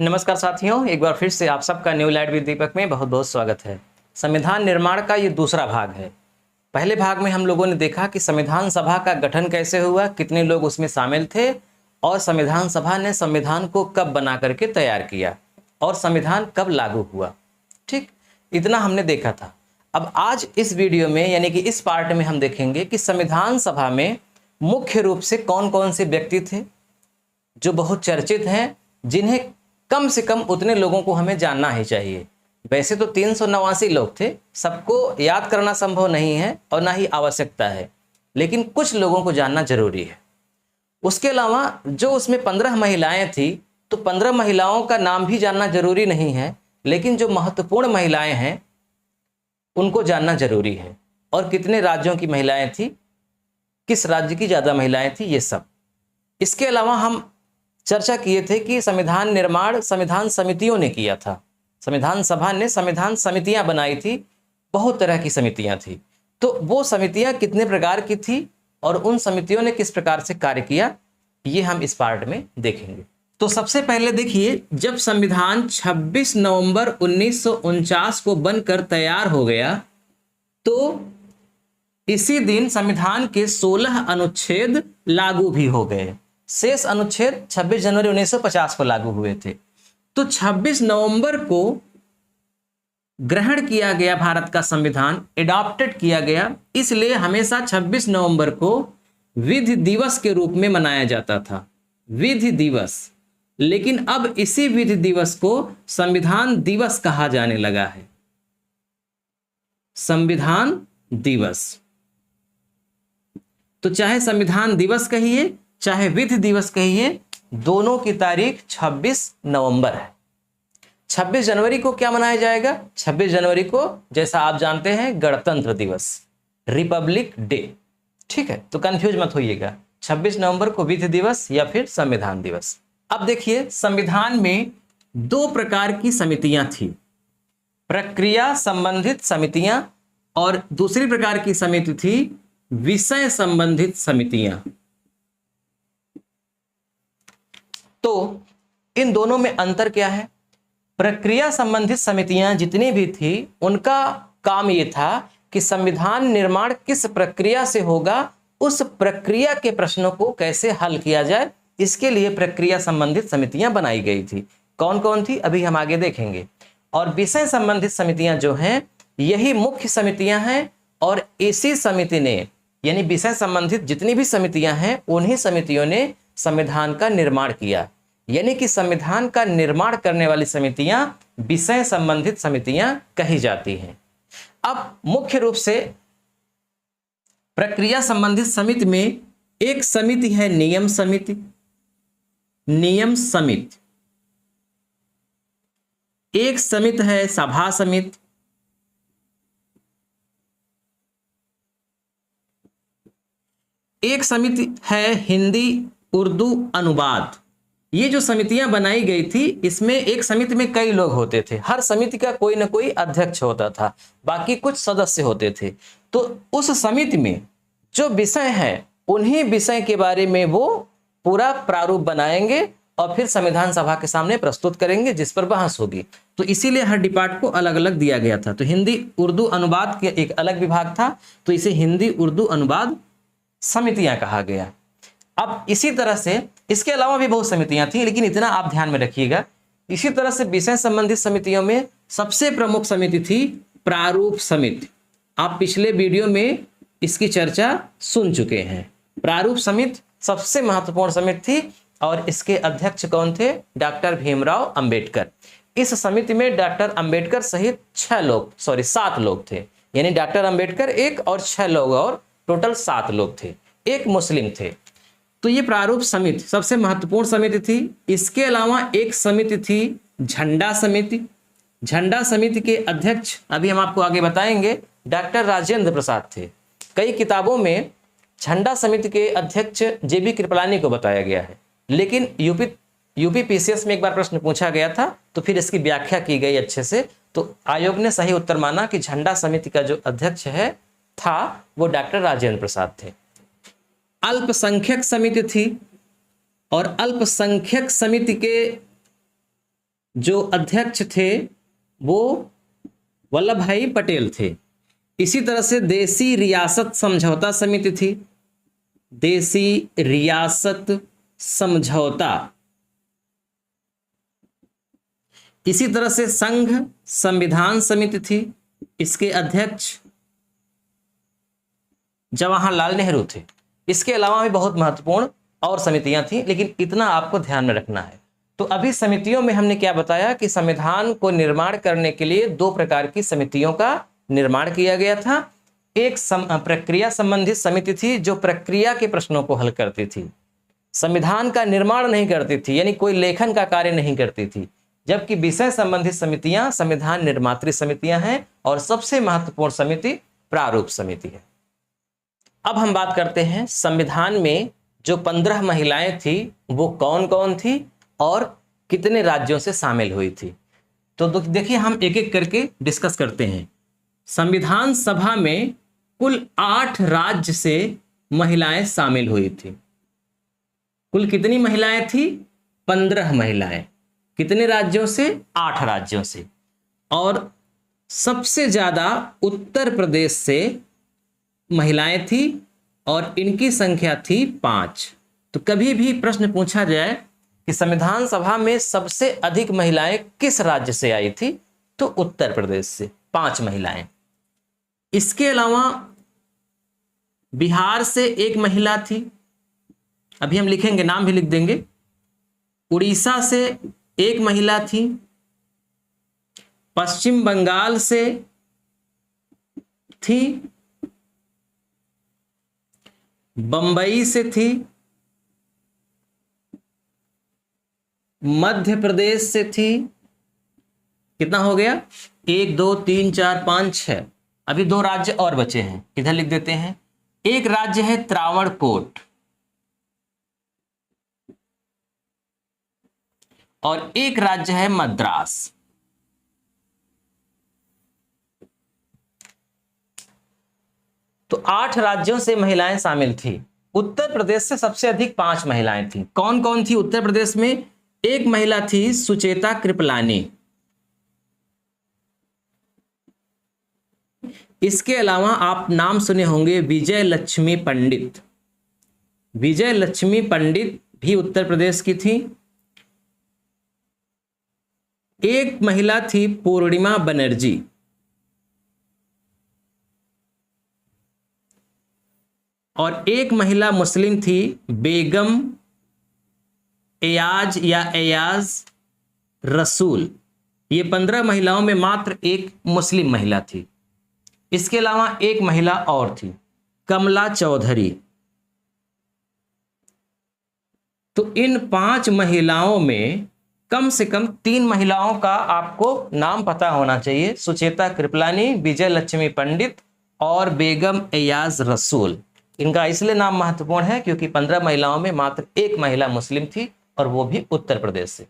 नमस्कार साथियों, एक बार फिर से आप सबका न्यू लाइट विद दीपक में बहुत बहुत स्वागत है। संविधान निर्माण का ये दूसरा भाग है। पहले भाग में हम लोगों ने देखा कि संविधान सभा का गठन कैसे हुआ, कितने लोग उसमें शामिल थे और संविधान सभा ने संविधान को कब बना करके तैयार किया और संविधान कब लागू हुआ। ठीक, इतना हमने देखा था। अब आज इस वीडियो में यानी कि इस पार्ट में हम देखेंगे कि संविधान सभा में मुख्य रूप से कौन कौन से व्यक्ति थे जो बहुत चर्चित हैं, जिन्हें कम से कम उतने लोगों को हमें जानना ही चाहिए। वैसे तो 389 लोग थे, सबको याद करना संभव नहीं है और ना ही आवश्यकता है, लेकिन कुछ लोगों को जानना जरूरी है। उसके अलावा जो उसमें 15 महिलाएं थी, तो 15 महिलाओं का नाम भी जानना जरूरी नहीं है, लेकिन जो महत्वपूर्ण महिलाएं हैं उनको जानना जरूरी है। और कितने राज्यों की महिलाएं थी, किस राज्य की ज़्यादा महिलाएं थी, ये सब। इसके अलावा हम चर्चा किए थे कि संविधान निर्माण संविधान समितियों ने किया था। संविधान सभा ने संविधान समितियां बनाई थी, बहुत तरह की समितियां थी। तो वो समितियां कितने प्रकार की थी और उन समितियों ने किस प्रकार से कार्य किया, ये हम इस पार्ट में देखेंगे। तो सबसे पहले देखिए, जब संविधान 26 नवंबर 1949 को बनकर तैयार हो गया, तो इसी दिन संविधान के 16 अनुच्छेद लागू भी हो गए। शेष अनुच्छेद 26 जनवरी 1950 को लागू हुए थे। तो 26 नवंबर को ग्रहण किया गया भारत का संविधान, एडॉप्टेड किया गया, इसलिए हमेशा 26 नवंबर को विधि दिवस के रूप में मनाया जाता था, विधि दिवस। लेकिन अब इसी विधि दिवस को संविधान दिवस कहा जाने लगा है, संविधान दिवस। तो चाहे संविधान दिवस कहिए चाहे विधि दिवस कहिए, दोनों की तारीख 26 नवंबर है। 26 जनवरी को क्या मनाया जाएगा? 26 जनवरी को, जैसा आप जानते हैं, गणतंत्र दिवस, रिपब्लिक डे। ठीक है, तो कंफ्यूज मत होइएगा, 26 नवंबर को विधि दिवस या फिर संविधान दिवस। अब देखिए, संविधान में दो प्रकार की समितियां थी, प्रक्रिया संबंधित समितियां और दूसरी प्रकार की समिति थी विषय संबंधित समितियां। तो इन दोनों में अंतर क्या है? प्रक्रिया संबंधित समितियां जितनी भी थी, उनका काम यह था कि संविधान निर्माण किस प्रक्रिया से होगा, उस प्रक्रिया के प्रश्नों को कैसे हल किया जाए, इसके लिए प्रक्रिया संबंधित समितियां बनाई गई थी। कौन कौन थी अभी हम आगे देखेंगे। और विषय संबंधित समितियां जो हैं, यही मुख्य समितियां हैं, और इसी समिति ने यानी विषय संबंधित जितनी भी समितियां हैं, उन्हीं समितियों ने संविधान का निर्माण किया। यानी कि संविधान का निर्माण करने वाली समितियां विषय संबंधित समितियां कही जाती हैं। अब मुख्य रूप से प्रक्रिया संबंधित समिति में एक समिति है नियम समिति, नियम समिति। एक समिति है सभा समिति, एक समिति है हिंदी उर्दू अनुवाद। ये जो समितियां बनाई गई थी, इसमें एक समिति में कई लोग होते थे, हर समिति का कोई ना कोई अध्यक्ष होता था, बाकी कुछ सदस्य होते थे। तो उस समिति में जो विषय हैं, उन्हीं विषय के बारे में वो पूरा प्रारूप बनाएंगे और फिर संविधान सभा के सामने प्रस्तुत करेंगे, जिस पर बहस होगी। तो इसीलिए हर डिपार्ट को अलग अलग दिया गया था। तो हिंदी उर्दू अनुवाद के एक अलग विभाग था, तो इसे हिंदी उर्दू अनुवाद समितियां कहा गया। अब इसी तरह से इसके अलावा भी बहुत समितियां थी, लेकिन इतना आप ध्यान में रखिएगा। इसी तरह से विषय संबंधित समितियों में सबसे प्रमुख समिति थी प्रारूप समिति। आप पिछले वीडियो में इसकी चर्चा सुन चुके हैं। प्रारूप समिति सबसे महत्वपूर्ण समिति थी और इसके अध्यक्ष कौन थे? डॉक्टर भीमराव अंबेडकर। इस समिति में डॉक्टर अंबेडकर सहित 7 लोग थे, यानी डॉक्टर अंबेडकर एक और 6 लोग, और टोटल 7 लोग थे, एक मुस्लिम थे। तो ये प्रारूप समिति सबसे महत्वपूर्ण समिति थी। इसके अलावा एक समिति थी झंडा समिति। झंडा समिति के अध्यक्ष अभी हम आपको आगे बताएंगे, डॉक्टर राजेंद्र प्रसाद थे। कई किताबों में झंडा समिति के अध्यक्ष जेबी कृपलानी को बताया गया है, लेकिन यूपी पीसीएस में एक बार प्रश्न पूछा गया था, तो फिर इसकी व्याख्या की गई अच्छे से। तो आयोग ने सही उत्तर माना कि झंडा समिति का जो अध्यक्ष था वो डॉक्टर राजेंद्र प्रसाद थे। अल्पसंख्यक समिति थी, और अल्पसंख्यक समिति के जो अध्यक्ष थे वो वल्लभ भाई पटेल थे। इसी तरह से देसी रियासत समझौता समिति थी, देसी रियासत समझौता। इसी तरह से संघ संविधान समिति थी, इसके अध्यक्ष जवाहरलाल नेहरू थे। इसके अलावा भी बहुत महत्वपूर्ण और समितियां थी, लेकिन इतना आपको ध्यान में रखना है। तो अभी समितियों में हमने क्या बताया कि संविधान को निर्माण करने के लिए दो प्रकार की समितियों का निर्माण किया गया था। एक प्रक्रिया संबंधित समिति थी जो प्रक्रिया के प्रश्नों को हल करती थी, संविधान का निर्माण नहीं करती थी, यानी कोई लेखन का कार्य नहीं करती थी। जबकि विषय संबंधित समितियां संविधान निर्मात्री समितियां हैं और सबसे महत्वपूर्ण समिति प्रारूप समिति है। अब हम बात करते हैं संविधान में जो 15 महिलाएं थी वो कौन कौन थी और कितने राज्यों से शामिल हुई थी। तो देखिए हम एक एक करके डिस्कस करते हैं। संविधान सभा में कुल 8 राज्य से महिलाएं शामिल हुई थी। कुल कितनी महिलाएं थी? 15 महिलाएं। कितने राज्यों से? 8 राज्यों से। और सबसे ज्यादा उत्तर प्रदेश से महिलाएं थी और इनकी संख्या थी 5। तो कभी भी प्रश्न पूछा जाए कि संविधान सभा में सबसे अधिक महिलाएं किस राज्य से आई थी, तो उत्तर प्रदेश से 5 महिलाएं। इसके अलावा बिहार से 1 महिला थी, अभी हम लिखेंगे, नाम भी लिख देंगे। उड़ीसा से 1 महिला थी, पश्चिम बंगाल से थी, बंबई से थी, मध्य प्रदेश से थी। कितना हो गया? 1 2 3 4 5 6। अभी 2 राज्य और बचे हैं, इधर लिख देते हैं। एक राज्य है त्रावणकोट और एक राज्य है मद्रास। तो 8 राज्यों से महिलाएं शामिल थी। उत्तर प्रदेश से सबसे अधिक 5 महिलाएं थी। कौन कौन थी उत्तर प्रदेश में? एक महिला थी सुचेता कृपलानी। इसके अलावा आप नाम सुने होंगे विजय लक्ष्मी पंडित। विजय लक्ष्मी पंडित भी उत्तर प्रदेश की थी। एक महिला थी पूर्णिमा बनर्जी। और एक महिला मुस्लिम थी बेगम एयाज या एयाज रसूल। ये 15 महिलाओं में मात्र एक मुस्लिम महिला थी। इसके अलावा एक महिला और थी, कमला चौधरी। तो इन 5 महिलाओं में कम से कम 3 महिलाओं का आपको नाम पता होना चाहिए, सुचेता कृपलानी, विजय लक्ष्मी पंडित और बेगम एयाज रसूल। इनका इसलिए नाम महत्वपूर्ण है क्योंकि 15 महिलाओं में मात्र एक महिला मुस्लिम थी और वो भी उत्तर प्रदेश से।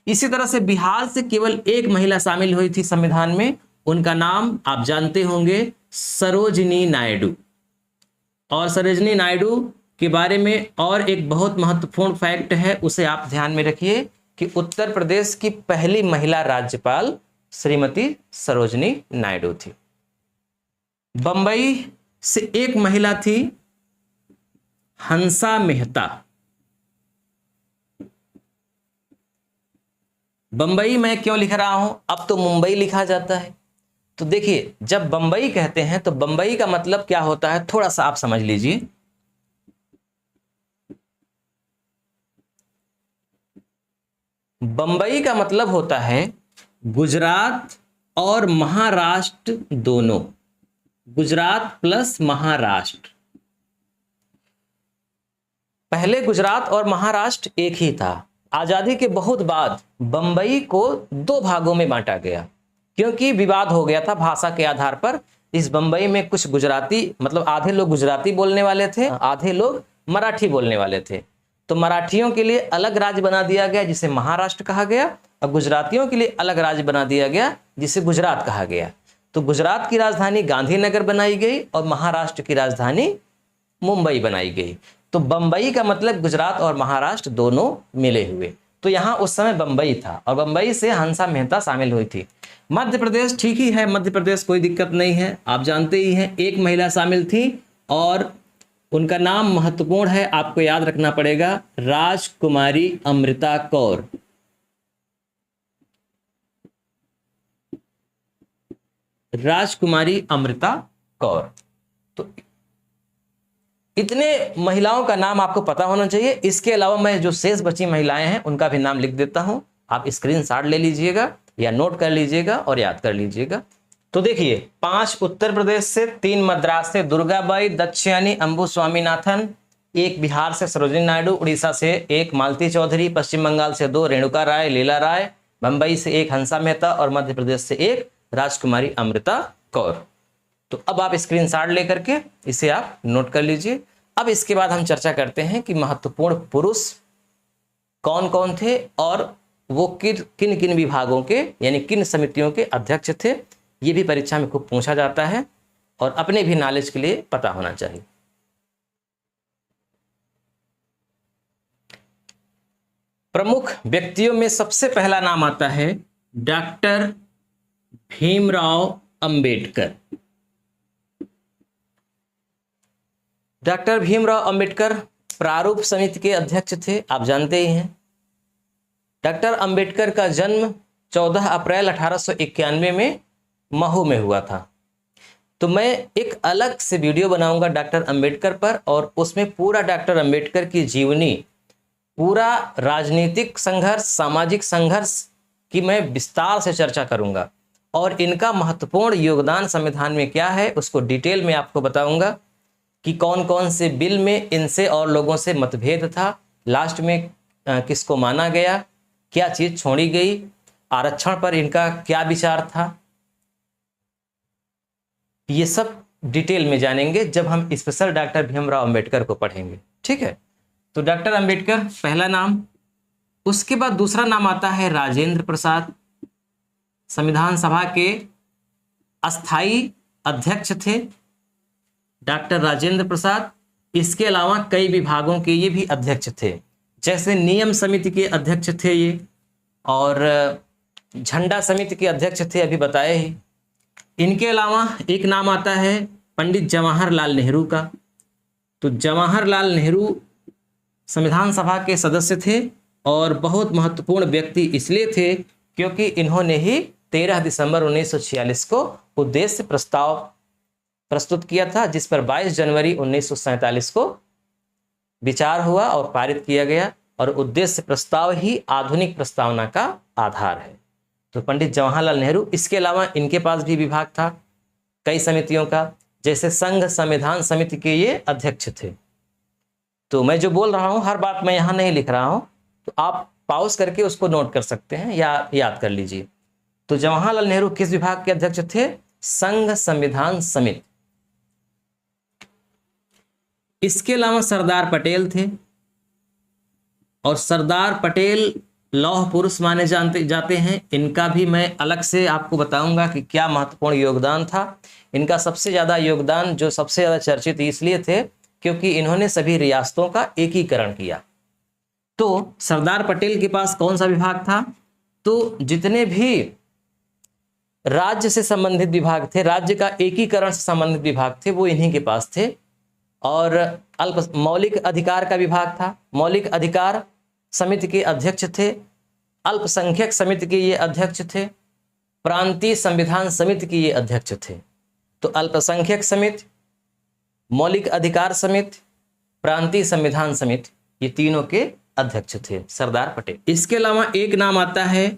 इसी तरह से बिहार से केवल एक महिला शामिल हुई थी संविधान में, उनका नाम आप जानते होंगे, सरोजिनी नायडू। और सरोजिनी नायडू के बारे में और एक बहुत महत्वपूर्ण फैक्ट है, उसे आप ध्यान में रखिए कि उत्तर प्रदेश की पहली महिला राज्यपाल श्रीमती सरोजिनी नायडू थी। बंबई से एक महिला थी हंसा मेहता। बंबई मैं क्यों लिख रहा हूं? अब तो मुंबई लिखा जाता है। तो देखिए जब बंबई कहते हैं तो बंबई का मतलब क्या होता है, थोड़ा सा आप समझ लीजिए। बंबई का मतलब होता है गुजरात और महाराष्ट्र दोनों, गुजरात प्लस महाराष्ट्र। पहले गुजरात और महाराष्ट्र एक ही था। आजादी के बहुत बाद बंबई को 2 भागों में बांटा गया क्योंकि विवाद हो गया था भाषा के आधार पर। इस बंबई में कुछ गुजराती, मतलब आधे लोग गुजराती बोलने वाले थे, आधे लोग मराठी बोलने वाले थे। तो मराठियों के लिए अलग राज्य बना दिया गया जिसे महाराष्ट्र कहा गया और गुजरातियों के लिए अलग राज्य बना दिया गया जिसे गुजरात कहा गया। तो गुजरात की राजधानी गांधीनगर बनाई गई और महाराष्ट्र की राजधानी मुंबई बनाई गई। तो बंबई का मतलब गुजरात और महाराष्ट्र दोनों मिले हुए। तो यहाँ उस समय बंबई था और बंबई से हंसा मेहता शामिल हुई थी। मध्य प्रदेश ठीक ही है, मध्य प्रदेश कोई दिक्कत नहीं है, आप जानते ही हैं, एक महिला शामिल थी और उनका नाम महत्वपूर्ण है, आपको याद रखना पड़ेगा, राजकुमारी अमृता कौर। राजकुमारी अमृता कौर। तो इतने महिलाओं का नाम आपको पता होना चाहिए। इसके अलावा मैं जो शेष बची महिलाएं हैं उनका भी नाम लिख देता हूं, आप स्क्रीनशॉट ले लीजिएगा या नोट कर लीजिएगा और याद कर लीजिएगा। तो देखिए, 5 उत्तर प्रदेश से, 3 मद्रास से दुर्गाबाई, दक्षियानी अंबु स्वामीनाथन, 1 बिहार से सरोजिनी नायडू, उड़ीसा से 1 मालती चौधरी, पश्चिम बंगाल से 2 रेणुका राय, लीला राय, बंबई से 1 हंसा मेहता और मध्य प्रदेश से 1 राजकुमारी अमृता कौर। तो अब आप स्क्रीनशॉट लेकर के इसे आप नोट कर लीजिए। अब इसके बाद हम चर्चा करते हैं कि महत्वपूर्ण पुरुष कौन कौन थे और वो किन किन विभागों के यानी किन समितियों के अध्यक्ष थे। ये भी परीक्षा में खूब पूछा जाता है और अपने भी नॉलेज के लिए पता होना चाहिए। प्रमुख व्यक्तियों में सबसे पहला नाम आता है डॉक्टर भीमराव अंबेडकर। डॉक्टर भीमराव अंबेडकर प्रारूप समिति के अध्यक्ष थे, आप जानते ही हैं। डॉक्टर अंबेडकर का जन्म 14 अप्रैल 1891 में महू में हुआ था। तो मैं एक अलग से वीडियो बनाऊंगा डॉक्टर अंबेडकर पर और उसमें पूरा डॉक्टर अंबेडकर की जीवनी, पूरा राजनीतिक संघर्ष, सामाजिक संघर्ष की मैं विस्तार से चर्चा करूंगा और इनका महत्वपूर्ण योगदान संविधान में क्या है उसको डिटेल में आपको बताऊंगा कि कौन कौन से बिल में इनसे और लोगों से मतभेद था, लास्ट में किसको माना गया, क्या चीज छोड़ी गई, आरक्षण पर इनका क्या विचार था। ये सब डिटेल में जानेंगे जब हम स्पेशल डॉक्टर भीमराव अंबेडकर को पढ़ेंगे, ठीक है। तो डॉक्टर अंबेडकर पहला नाम। उसके बाद दूसरा नाम आता है राजेंद्र प्रसाद, संविधान सभा के अस्थाई अध्यक्ष थे डॉक्टर राजेंद्र प्रसाद। इसके अलावा कई विभागों के ये भी अध्यक्ष थे, जैसे नियम समिति के अध्यक्ष थे ये और झंडा समिति के अध्यक्ष थे, अभी बताए ही। इनके अलावा एक नाम आता है पंडित जवाहरलाल नेहरू का। तो जवाहरलाल नेहरू संविधान सभा के सदस्य थे और बहुत महत्वपूर्ण व्यक्ति इसलिए थे क्योंकि इन्होंने ही 13 दिसंबर 1946 को उद्देश्य प्रस्ताव प्रस्तुत किया था, जिस पर 22 जनवरी 1947 को विचार हुआ और पारित किया गया और उद्देश्य प्रस्ताव ही आधुनिक प्रस्तावना का आधार है। तो पंडित जवाहरलाल नेहरू। इसके अलावा इनके पास भी विभाग था कई समितियों का, जैसे संघ संविधान समिति के ये अध्यक्ष थे। तो मैं जो बोल रहा हूं हर बात मैं यहां नहीं लिख रहा हूं, तो आप पॉज करके उसको नोट कर सकते हैं या याद कर लीजिए। तो जवाहरलाल नेहरू किस विभाग के अध्यक्ष थे? संघ संविधान समिति। इसके अलावा सरदार पटेल थे और सरदार पटेल लौह पुरुष माने जाते हैं। इनका भी मैं अलग से आपको बताऊंगा कि क्या महत्वपूर्ण योगदान था। इनका सबसे ज़्यादा योगदान, जो सबसे ज़्यादा चर्चित इसलिए थे क्योंकि इन्होंने सभी रियासतों का एकीकरण किया। तो सरदार पटेल के पास कौन सा विभाग था? तो जितने भी राज्य से संबंधित विभाग थे, राज्य का एकीकरण से संबंधित विभाग थे, वो इन्हीं के पास थे। और मौलिक अधिकार का विभाग था, मौलिक अधिकार समिति के अध्यक्ष थे। अल्पसंख्यक समिति के ये अध्यक्ष थे। प्रांतीय संविधान समिति के ये अध्यक्ष थे। तो अल्पसंख्यक समिति, मौलिक अधिकार समिति, प्रांतीय संविधान समिति, ये तीनों के अध्यक्ष थे सरदार पटेल। इसके अलावा एक नाम आता है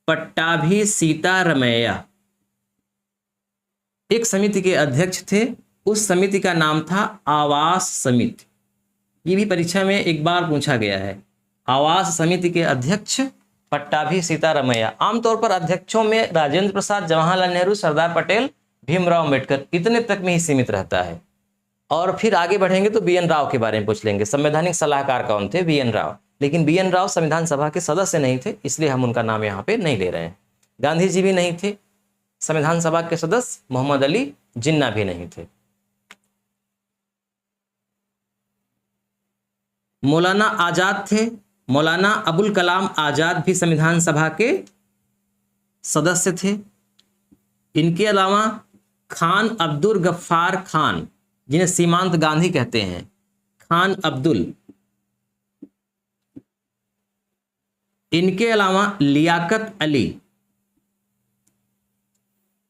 पट्टाभी सीतारमैया, एक समिति के अध्यक्ष थे। उस समिति का नाम था आवास समिति। ये भी परीक्षा में एक बार पूछा गया है। आवास समिति के अध्यक्ष पट्टाभी सीतारमैया। आमतौर पर अध्यक्षों में राजेंद्र प्रसाद, जवाहरलाल नेहरू, सरदार पटेल, भीमराव अंबेडकर, इतने तक में ही सीमित रहता है। और फिर आगे बढ़ेंगे तो बी एन राव के बारे में पूछ लेंगे। संवैधानिक सलाहकार कौन थे? B N Rao. लेकिन बी एन राव संविधान सभा के सदस्य नहीं थे, इसलिए हम उनका नाम यहाँ पे नहीं ले रहे हैं। गांधी जी भी नहीं थे संविधान सभा के सदस्य, मोहम्मद अली जिन्ना भी नहीं थे। मौलाना आजाद थे मौलाना अबुल कलाम आज़ाद भी संविधान सभा के सदस्य थे। इनके अलावा खान अब्दुल गफ्फार खान, जिन्हें सीमांत गांधी कहते हैं, खान अब्दुल। इनके अलावा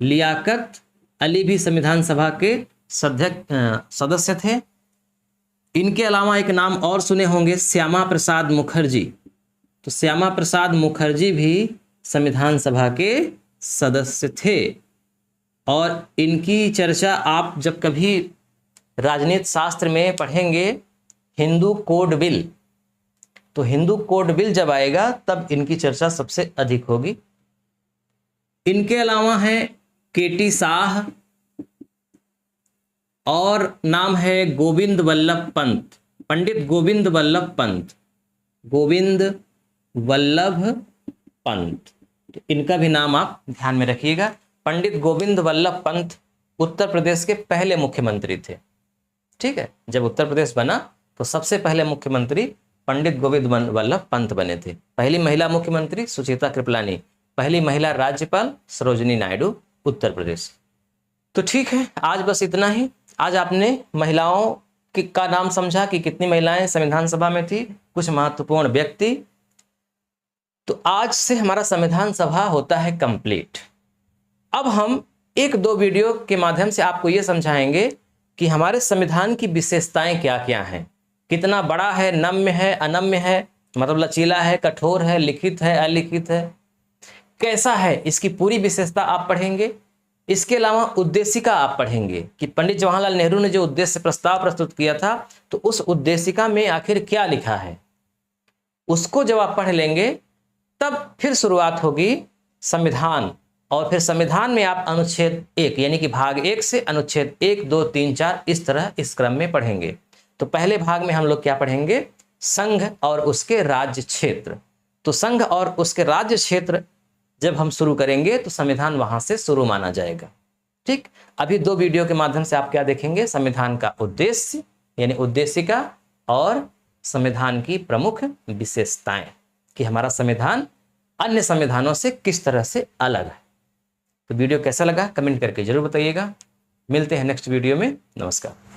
लियाकत अली भी संविधान सभा के सदस्य थे। इनके अलावा एक नाम और सुने होंगे, श्यामा प्रसाद मुखर्जी। तो श्यामा प्रसाद मुखर्जी भी संविधान सभा के सदस्य थे। और इनकी चर्चा आप जब कभी राजनीति शास्त्र में पढ़ेंगे, हिंदू कोड बिल, तो हिंदू कोड बिल जब आएगा तब इनकी चर्चा सबसे अधिक होगी। इनके अलावा है केटी शाह और नाम है गोविंद वल्लभ पंत, पंडित गोविंद वल्लभ पंत, गोविंद वल्लभ पंत। तो इनका भी नाम आप ध्यान में रखिएगा। पंडित गोविंद वल्लभ पंत उत्तर प्रदेश के पहले मुख्यमंत्री थे। ठीक है, जब उत्तर प्रदेश बना तो सबसे पहले मुख्यमंत्री पंडित गोविंद वल्लभ पंत बने थे। पहली महिला मुख्यमंत्री सुचेता कृपलानी, पहली महिला राज्यपाल सरोजिनी नायडू, उत्तर प्रदेश। तो ठीक है, आज बस इतना ही। आज आपने महिलाओं का नाम समझा कि कितनी महिलाएं संविधान सभा में थी, कुछ महत्वपूर्ण व्यक्ति। तो आज से हमारा संविधान सभा होता है कंप्लीट। अब हम एक दो वीडियो के माध्यम से आपको यह समझाएंगे कि हमारे संविधान की विशेषताएं क्या क्या हैं, कितना बड़ा है, नम्य है, अनम्य है, मतलब लचीला है, कठोर है, लिखित है, अलिखित है, कैसा है, इसकी पूरी विशेषता आप पढ़ेंगे। इसके अलावा उद्देशिका आप पढ़ेंगे कि पंडित जवाहरलाल नेहरू ने जो उद्देश्य प्रस्ताव प्रस्तुत किया था, तो उस उद्देशिका में आखिर क्या लिखा है, उसको जब आप पढ़ लेंगे तब फिर शुरुआत होगी संविधान। और फिर संविधान में आप अनुच्छेद 1 यानी कि भाग 1 से अनुच्छेद 1, 2, 3, 4 इस तरह इस क्रम में पढ़ेंगे। तो पहले भाग में हम लोग क्या पढ़ेंगे, संघ और उसके राज्य क्षेत्र। तो संघ और उसके राज्य क्षेत्र जब हम शुरू करेंगे तो संविधान वहां से शुरू माना जाएगा। ठीक, अभी दो वीडियो के माध्यम से आप क्या देखेंगे, संविधान का उद्देश्य यानी उद्देशिका और संविधान की प्रमुख विशेषताएं कि हमारा संविधान अन्य संविधानों से किस तरह से अलग है। तो वीडियो कैसा लगा कमेंट करके जरूर बताइएगा। मिलते हैं नेक्स्ट वीडियो में। नमस्कार।